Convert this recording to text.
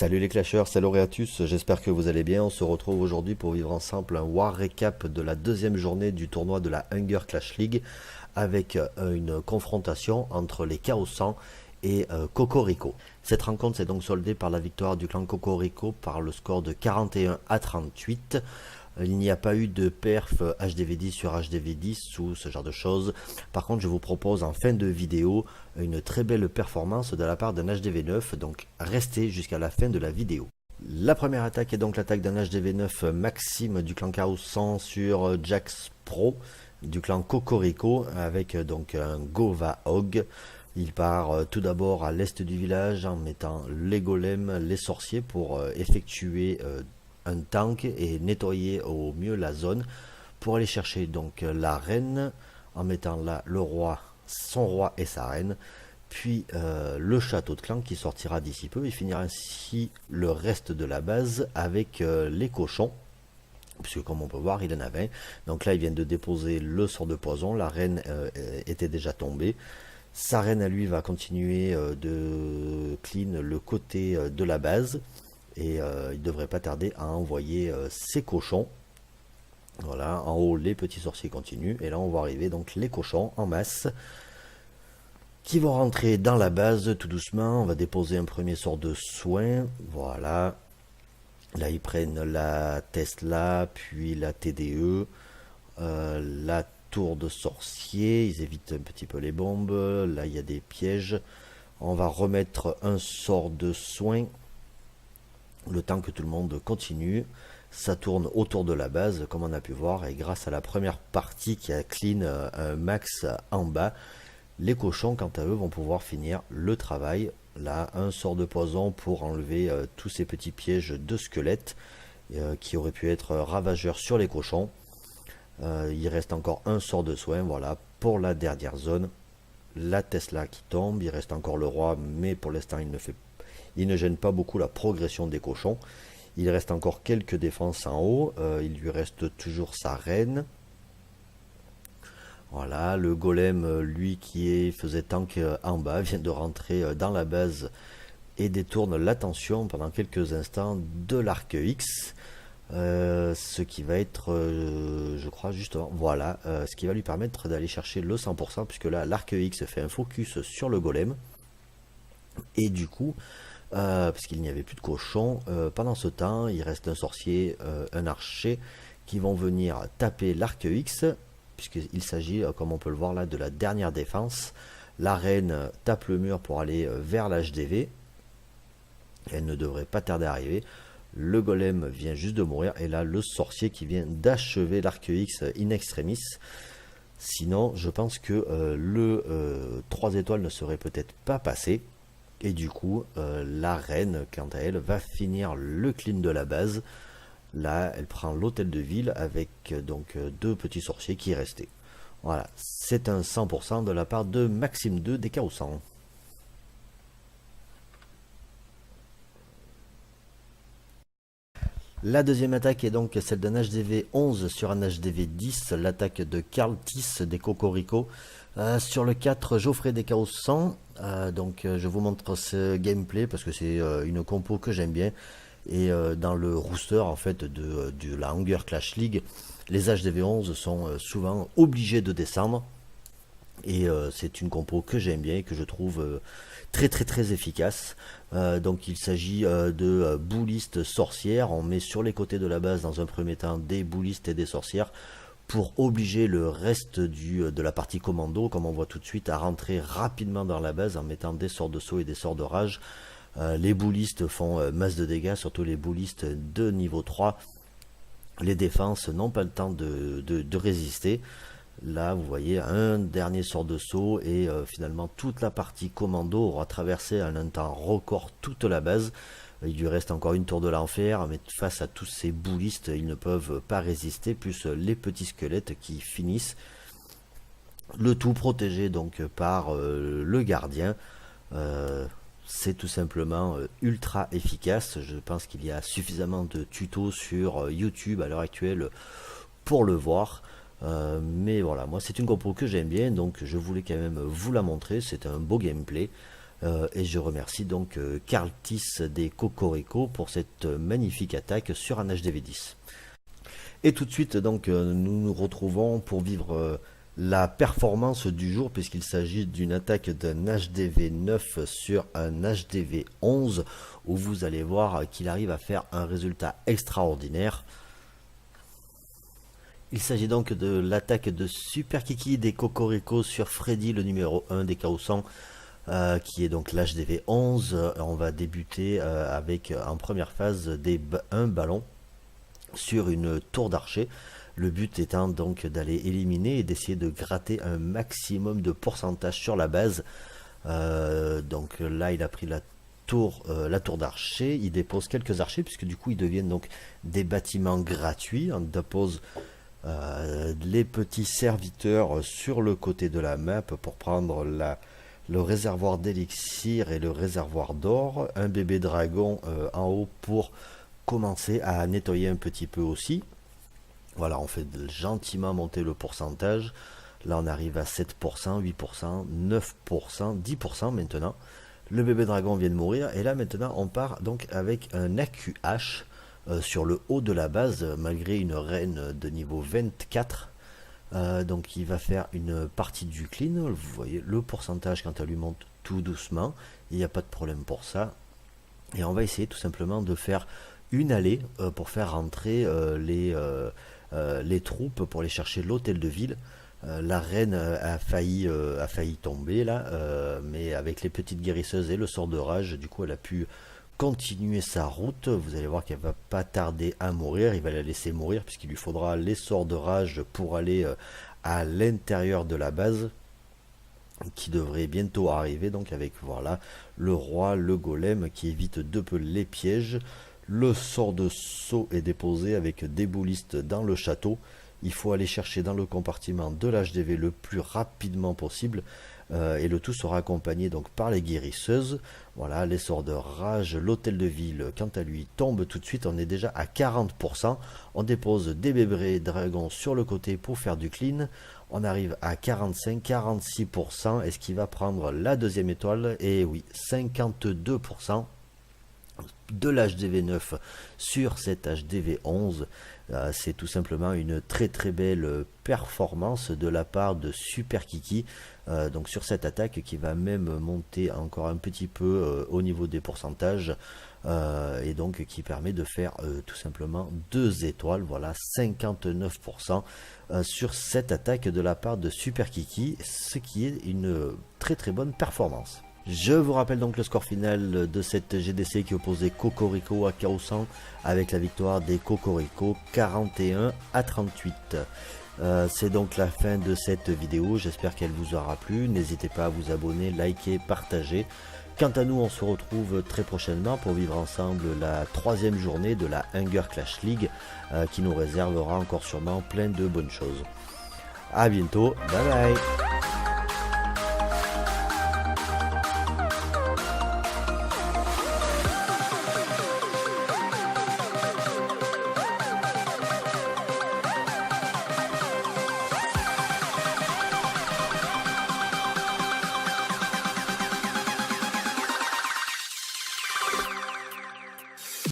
Salut les clasheurs, c'est Laureatus, j'espère que vous allez bien. On se retrouve aujourd'hui pour vivre ensemble un War Recap de la deuxième journée du tournoi de la Hunger Clash League avec une confrontation entre les Chaos 100 et Cocorico. Cette rencontre s'est donc soldée par la victoire du clan Cocorico par le score de 41 à 38. Il n'y a pas eu de perf HDV10 sur HDV10 ou ce genre de choses. Par contre, je vous propose en fin de vidéo une très belle performance de la part d'un HDV9, donc restez jusqu'à la fin de la vidéo. La première attaque est donc l'attaque d'un HDV9 Maxime du clan Chaos 100 sur Jax Pro du clan Cocorico avec donc un Gova Hog. Il part tout d'abord à l'est du village en mettant les golems, les sorciers pour effectuer un tank et nettoyer au mieux la zone pour aller chercher donc la reine en mettant là le roi, son roi et sa reine, puis le château de clan qui sortira d'ici peu et finira ainsi le reste de la base avec les cochons, puisque comme on peut voir il en a 20. Donc là ils viennent de déposer le sort de poison, la reine était déjà tombée. Sa reine à lui va continuer de clean le côté de la base et il devrait pas tarder à envoyer ses cochons. Voilà, en haut les petits sorciers continuent et là on va arriver donc les cochons en masse qui vont rentrer dans la base tout doucement. On va déposer un premier sort de soin. Voilà, là ils prennent la Tesla puis la TDE, la tour de sorcier, ils évitent un petit peu les bombes. Là il y a des pièges. On va remettre un sort de soin le temps que tout le monde continue. Ça tourne autour de la base comme on a pu voir, et grâce à la première partie qui a clean un max en bas, les cochons quant à eux vont pouvoir finir le travail. Là un sort de poison pour enlever tous ces petits pièges de squelettes qui auraient pu être ravageurs sur les cochons. Il reste encore un sort de soin, voilà, pour la dernière zone. La Tesla qui tombe, il reste encore le roi, mais pour l'instant il ne gêne pas beaucoup la progression des cochons. Il reste encore quelques défenses en haut. Il lui reste toujours sa reine. Voilà, le golem, lui qui faisait tank en bas, vient de rentrer dans la base et détourne l'attention pendant quelques instants de l'arc X. Ce qui va être, je crois justement, voilà, ce qui va lui permettre d'aller chercher le 100%, puisque là l'arc X fait un focus sur le golem. Et du coup, parce qu'il n'y avait plus de cochons, pendant ce temps, il reste un sorcier, un archer, qui vont venir taper l'arc X, puisqu'il s'agit, comme on peut le voir là, de la dernière défense. La reine tape le mur pour aller vers l'HDV. Elle ne devrait pas tarder à arriver. Le golem vient juste de mourir, et là, le sorcier qui vient d'achever l'arc X in extremis. Sinon, je pense que le 3 étoiles ne serait peut-être pas passé. Et du coup, la reine, quant à elle, va finir le clean de la base. Là, elle prend l'hôtel de ville avec donc deux petits sorciers qui restaient. Voilà, c'est un 100% de la part de Maxime 2 des Chaos 100. La deuxième attaque est donc celle d'un HDV 11 sur un HDV 10, l'attaque de Karl Tiss des Cocorico. Sur le 4, Geoffrey des Chaos 100. Je vous montre ce gameplay parce que c'est une compo que j'aime bien. Et dans le rooster en fait de la Hunger Clash League, les HDV 11 sont souvent obligés de descendre. Et c'est une compo que j'aime bien et que je trouve très efficace. Donc il s'agit de boulistes sorcières. On met sur les côtés de la base dans un premier temps des boulistes et des sorcières pour obliger le reste de la partie commando, comme on voit tout de suite, à rentrer rapidement dans la base en mettant des sorts de saut et des sorts de rage. Les boulistes font masse de dégâts, surtout les boulistes de niveau 3. Les défenses n'ont pas le temps de résister. Là vous voyez un dernier sort de saut et finalement toute la partie commando aura traversé en un temps record toute la base. Il lui reste encore une tour de l'enfer, mais face à tous ces boulistes ils ne peuvent pas résister, plus les petits squelettes qui finissent. Le tout protégé donc par le gardien. C'est tout simplement ultra efficace. Je pense qu'il y a suffisamment de tutos sur YouTube à l'heure actuelle pour le voir. Mais voilà, moi c'est une compo que j'aime bien, donc je voulais quand même vous la montrer. C'est un beau gameplay. Et je remercie donc Carltis des Cocorico pour cette magnifique attaque sur un HDV10. Et tout de suite, donc, nous nous retrouvons pour vivre la performance du jour, puisqu'il s'agit d'une attaque d'un HDV 9 sur un HDV 11, où vous allez voir qu'il arrive à faire un résultat extraordinaire. Il s'agit donc de l'attaque de Super Kiki des Cocorico sur Freddy, le numéro 1 des Chaos 100, qui est donc l'HDV 11. On va débuter avec en première phase un ballon sur une tour d'archer. Le but étant donc d'aller éliminer et d'essayer de gratter un maximum de pourcentage sur la base. Donc là, il a pris la tour d'archer. Il dépose quelques archers puisque du coup, ils deviennent donc des bâtiments gratuits. On dépose les petits serviteurs sur le côté de la map pour prendre le réservoir d'élixir et le réservoir d'or. Un bébé dragon en haut pour commencer à nettoyer un petit peu aussi. Voilà, on fait gentiment monter le pourcentage. Là, on arrive à 7%, 8%, 9%, 10% maintenant. Le bébé dragon vient de mourir. Et là, maintenant, on part donc avec un AQH sur le haut de la base, malgré une reine de niveau 24. Donc, il va faire une partie du clean. Vous voyez, le pourcentage, quand elle lui monte tout doucement, il n'y a pas de problème pour ça. Et on va essayer tout simplement de faire une allée pour faire rentrer les troupes pour aller chercher l'hôtel de ville. La reine a failli tomber là, mais avec les petites guérisseuses et le sort de rage, du coup elle a pu continuer sa route. Vous allez voir qu'elle va pas tarder à mourir. Il va la laisser mourir puisqu'il lui faudra les sorts de rage pour aller à l'intérieur de la base, qui devrait bientôt arriver, donc avec voilà le roi, le golem qui évite de peu les pièges. Le sort de saut est déposé avec des boulistes dans le château. Il faut aller chercher dans le compartiment de l'HDV le plus rapidement possible. Et le tout sera accompagné donc par les guérisseuses. Voilà, les sorts de rage, l'hôtel de ville, quant à lui, tombe tout de suite. On est déjà à 40%. On dépose des bébés dragons sur le côté pour faire du clean. On arrive à 45-46%. Est-ce qu'il va prendre la deuxième étoile? Et oui, 52% de l'HDV 9 sur cet HDV 11. C'est tout simplement une très belle performance de la part de Super Kiki, donc sur cette attaque qui va même monter encore un petit peu au niveau des pourcentages, et donc qui permet de faire tout simplement 2 étoiles. Voilà, 59% sur cette attaque de la part de Super Kiki, ce qui est une très bonne performance. Je vous rappelle donc le score final de cette GDC qui opposait Cocorico à Chaos 100 avec la victoire des Cocorico 41-38. C'est donc la fin de cette vidéo, j'espère qu'elle vous aura plu. N'hésitez pas à vous abonner, liker, partager. Quant à nous, on se retrouve très prochainement pour vivre ensemble la 3e journée de la Hunger Clash League qui nous réservera encore sûrement plein de bonnes choses. A bientôt, bye bye.